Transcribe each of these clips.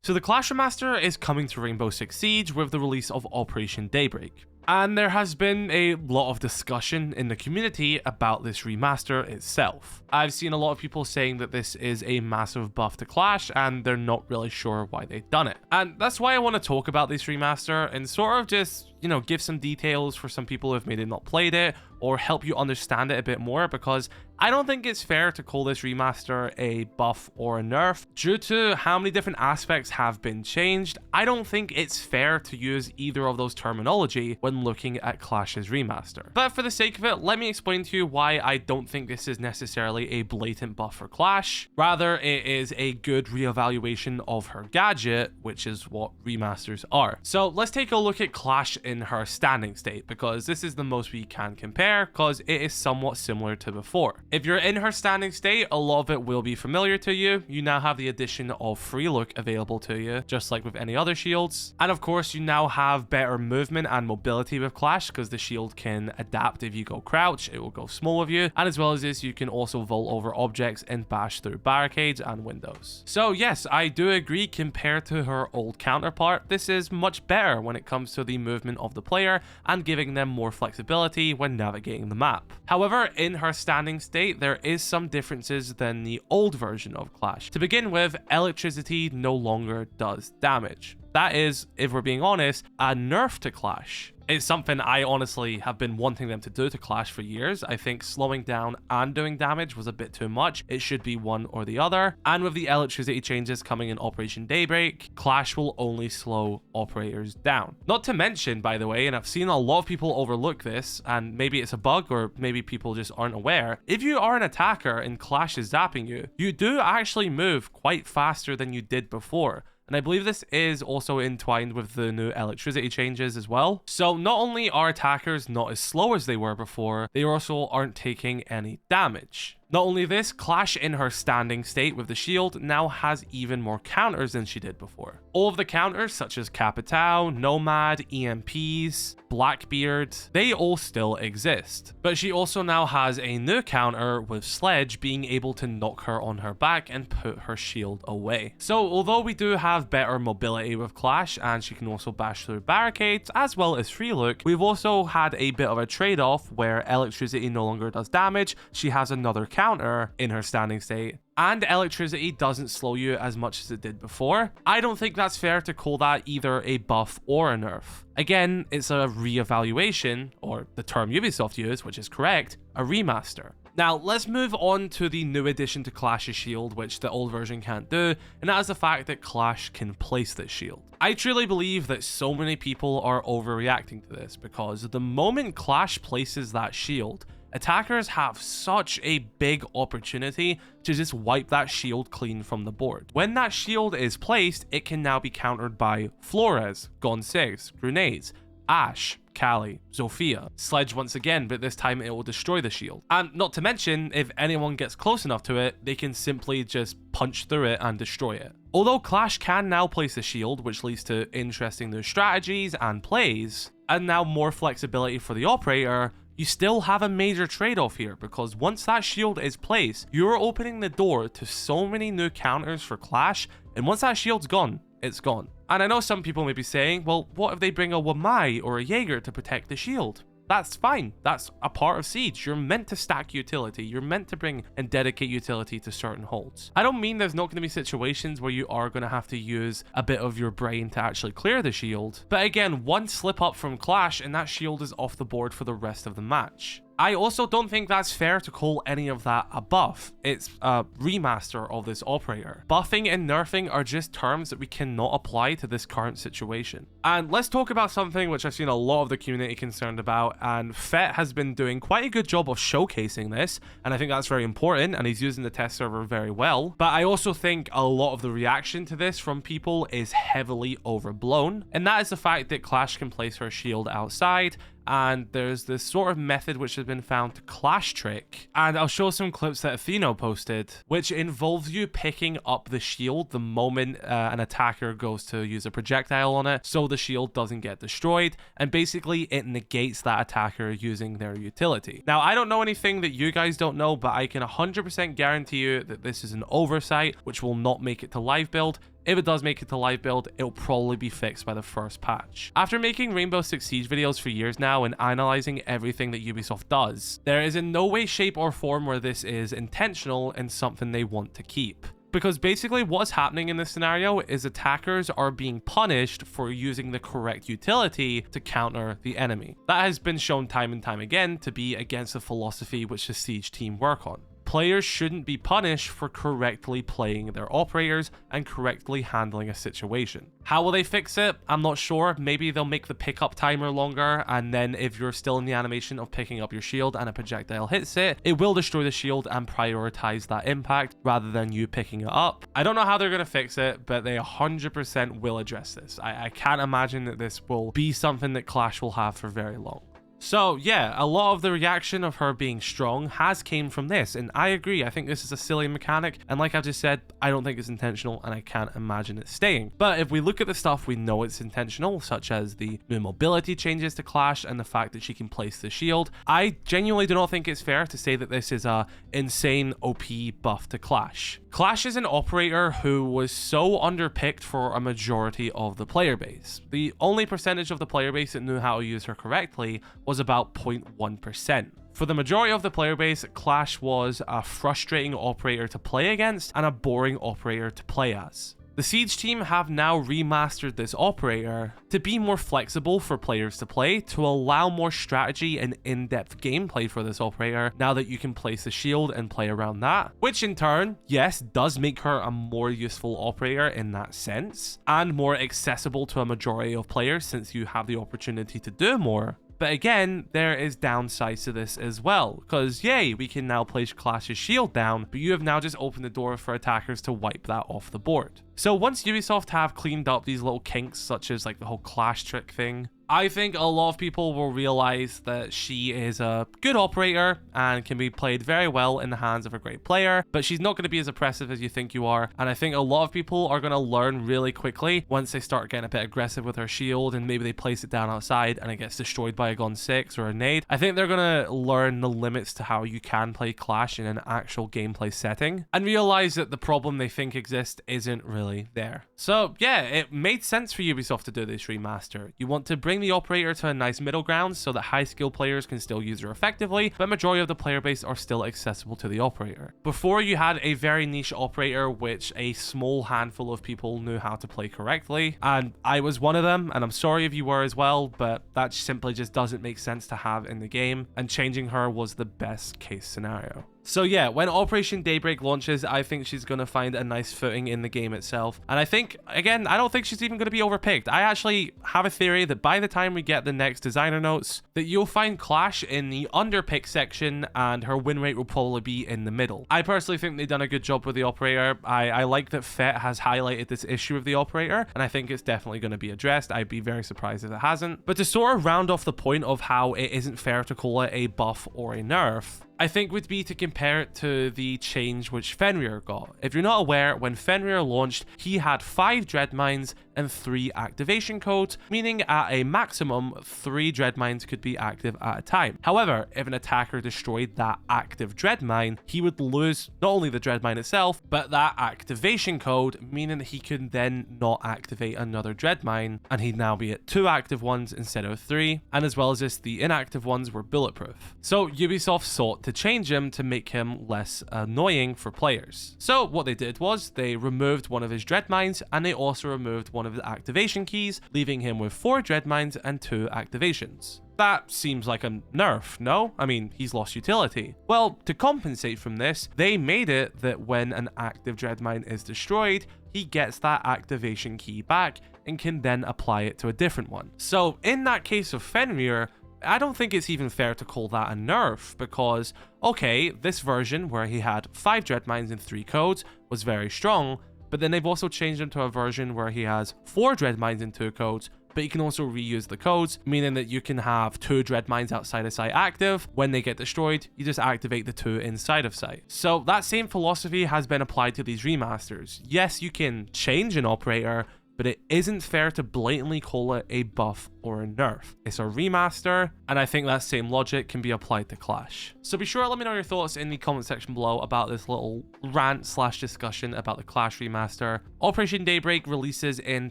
So the Clash Remaster is coming to Rainbow Six Siege with the release of Operation Daybreak. And there has been a lot of discussion in the community about this remaster itself. I've seen a lot of people saying that this is a massive buff to Clash and they're not really sure why they've done it. And that's why I want to talk about this remaster and sort of just, give some details for some people who have maybe not played it or help you understand it a bit more, because I don't think it's fair to call this remaster a buff or a nerf. Due to how many different aspects have been changed, I don't think it's fair to use either of those terminology when looking at Clash's remaster. But for the sake of it, let me explain to you why I don't think this is necessarily a blatant buff for Clash. Rather, it is a good reevaluation of her gadget, which is what remasters are. So let's take a look at Clash in her standing state, because this is the most we can compare, because it is somewhat similar to before. If you're in her standing state, a lot of it will be familiar to you. You now have the addition of free look available to you, just like with any other shields. And of course, you now have better movement and mobility with Clash, because the shield can adapt. If you go crouch, it will go small with you. And as well as this, you can also vault over objects and bash through barricades and windows. So yes, I do agree, compared to her old counterpart, this is much better when it comes to the movement of the player and giving them more flexibility when navigating the map. However, in her standing state, there is some differences than the old version of Clash. To begin with, electricity no longer does damage. That is, if we're being honest, a nerf to Clash. It's something I honestly have been wanting them to do to Clash for years. I think slowing down and doing damage was a bit too much. It should be one or the other. And with the electricity changes coming in Operation Daybreak, Clash will only slow operators down. Not to mention, by the way, and I've seen a lot of people overlook this, and maybe it's a bug or maybe people just aren't aware, if you are an attacker and Clash is zapping you, you do actually move quite faster than you did before. And I believe this is also entwined with the new electricity changes as well. So not only are attackers not as slow as they were before, they also aren't taking any damage. Not only this, Clash in her standing state with the shield now has even more counters than she did before. All of the counters, such as Capitao, Nomad, EMPs, Blackbeard, they all still exist. But she also now has a new counter with Sledge being able to knock her on her back and put her shield away. So although we do have better mobility with Clash, and she can also bash through barricades as well as free look, we've also had a bit of a trade-off where electricity no longer does damage. She has another counter in her standing state, and electricity doesn't slow you as much as it did before. I don't think that's fair to call that either a buff or a nerf. Again, it's a reevaluation, or the term Ubisoft used, which is correct, a remaster. Now, let's move on to the new addition to Clash's shield, which the old version can't do, and that is the fact that Clash can place this shield. I truly believe that so many people are overreacting to this, because the moment Clash places that shield, attackers have such a big opportunity to just wipe that shield clean from the board. When that shield is placed, it can now be countered by Flores, Gonzales, Grenades, Ashe, Kali, Zofia, Sledge once again, but this time it will destroy the shield. And not to mention, if anyone gets close enough to it, they can simply just punch through it and destroy it. Although Clash can now place a shield, which leads to interesting new strategies and plays, and now more flexibility for the operator, you still have a major trade-off here, because once that shield is placed, you're opening the door to so many new counters for Clash, and once that shield's gone, it's gone. And I know some people may be saying, well, what if they bring a Wamai or a Jaeger to protect the shield? That's fine. That's a part of Siege. You're meant to stack utility. You're meant to bring and dedicate utility to certain holds. I don't mean there's not going to be situations where you are going to have to use a bit of your brain to actually clear the shield. But again, one slip up from Clash and that shield is off the board for the rest of the match. I also don't think that's fair to call any of that a buff. It's a remaster of this operator. Buffing and nerfing are just terms that we cannot apply to this current situation. And let's talk about something which I've seen a lot of the community concerned about, and Fet has been doing quite a good job of showcasing this, and I think that's very important, and he's using the test server very well. But I also think a lot of the reaction to this from people is heavily overblown, and that is the fact that Clash can place her shield outside, and there's this sort of method which has been found to Clash trick, and I'll show some clips that Atheno posted, which involves you picking up the shield the moment an attacker goes to use a projectile on it, so the shield doesn't get destroyed, and basically it negates that attacker using their utility. Now, I don't know anything that you guys don't know, but I can 100% guarantee you that this is an oversight which will not make it to live build. If it does make it to live build, it'll probably be fixed by the first patch. After making Rainbow Six Siege videos for years now and analyzing everything that Ubisoft does, there is in no way, shape or form where this is intentional and something they want to keep. Because basically what's happening in this scenario is attackers are being punished for using the correct utility to counter the enemy. That has been shown time and time again to be against the philosophy which the Siege team work on. Players shouldn't be punished for correctly playing their operators and correctly handling a situation. How will they fix it? I'm not sure. Maybe they'll make the pickup timer longer, and then if you're still in the animation of picking up your shield and a projectile hits it, it will destroy the shield and prioritize that impact rather than you picking it up. I don't know how they're going to fix it, but they 100% will address this. I can't imagine that this will be something that Clash will have for very long. So yeah, a lot of the reaction of her being strong has came from this, and I agree. I think this is a silly mechanic, and like I've just said, I don't think it's intentional, and I can't imagine it staying. But if we look at the stuff we know it's intentional, such as the new mobility changes to Clash and the fact that she can place the shield, I genuinely do not think it's fair to say that this is a insane OP buff to Clash. Clash is an operator who was so underpicked for a majority of the player base. The only percentage of the player base that knew how to use her correctly was about 0.1%. For the majority of the player base, Clash was a frustrating operator to play against and a boring operator to play as. The Siege team have now remastered this operator to be more flexible for players to play, to allow more strategy and in-depth gameplay for this operator now that you can place the shield and play around that, which in turn, yes, does make her a more useful operator in that sense, and more accessible to a majority of players since you have the opportunity to do more. But again, there is downsides to this as well, because yay, we can now place Clash's shield down, but you have now just opened the door for attackers to wipe that off the board. So once Ubisoft have cleaned up these little kinks, such as like the whole Clash trick thing, I think a lot of people will realize that she is a good operator and can be played very well in the hands of a great player, but she's not going to be as oppressive as you think you are. And I think a lot of people are going to learn really quickly once they start getting a bit aggressive with her shield and maybe they place it down outside and it gets destroyed by a gun 6 or a nade. I think they're going to learn the limits to how you can play Clash in an actual gameplay setting and realize that the problem they think exists isn't really there. So yeah, it made sense for Ubisoft to do this remaster. You want to bring the operator to a nice middle ground so that high skill players can still use her effectively, but majority of the player base are still accessible to the operator. Before, you had a very niche operator which a small handful of people knew how to play correctly, and I was one of them, and I'm sorry if you were as well, but that simply just doesn't make sense to have in the game, and changing her was the best case scenario. So yeah, when Operation Daybreak launches, I think she's going to find a nice footing in the game itself. And I think, again, I don't think she's even going to be overpicked. I actually have a theory that by the time we get the next designer notes, that you'll find Clash in the underpick section and her win rate will probably be in the middle. I personally think they've done a good job with the operator. I like that Fett has highlighted this issue of the operator, and I think it's definitely going to be addressed. I'd be very surprised if it hasn't. But to sort of round off the point of how it isn't fair to call it a buff or a nerf, I think would be to compare it to the change which Fenrir got. If you're not aware, when Fenrir launched, he had 5 dread mines and 3 activation codes, meaning at a maximum 3 dread mines could be active at a time. However, if an attacker destroyed that active dread mine, he would lose not only the dread mine itself, but that activation code, meaning that he could then not activate another dread mine, and he'd now be at 2 active ones instead of 3, and as well as this, the inactive ones were bulletproof. So Ubisoft sought to change him to make him less annoying for players. So what they did was they removed one of his dread mines, and they also removed one of the activation keys, leaving him with 4 dread mines and 2 activations. That seems like a nerf, no? I mean, he's lost utility. Well, to compensate from this, they made it that when an active dread mine is destroyed, he gets that activation key back and can then apply it to a different one. So in that case of Fenrir, I don't think it's even fair to call that a nerf, because, okay, this version where he had 5 dread mines and 3 codes was very strong, but then they've also changed him to a version where he has 4 dread mines and 2 codes, but you can also reuse the codes, meaning that you can have 2 dread mines outside of site active. When they get destroyed, you just activate the 2 inside of site. So that same philosophy has been applied to these remasters. Yes, you can change an operator, but it isn't fair to blatantly call it a buff or a nerf. It's a remaster, and I think that same logic can be applied to Clash. So be sure to let me know your thoughts in the comment section below about this little rant / discussion about the Clash remaster. Operation Daybreak releases in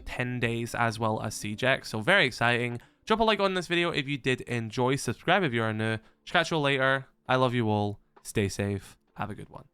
10 days as well as Siege X, so very exciting. Drop a like on this video if you did enjoy, subscribe if you are new. Catch you all later. I love you all. Stay safe. Have a good one.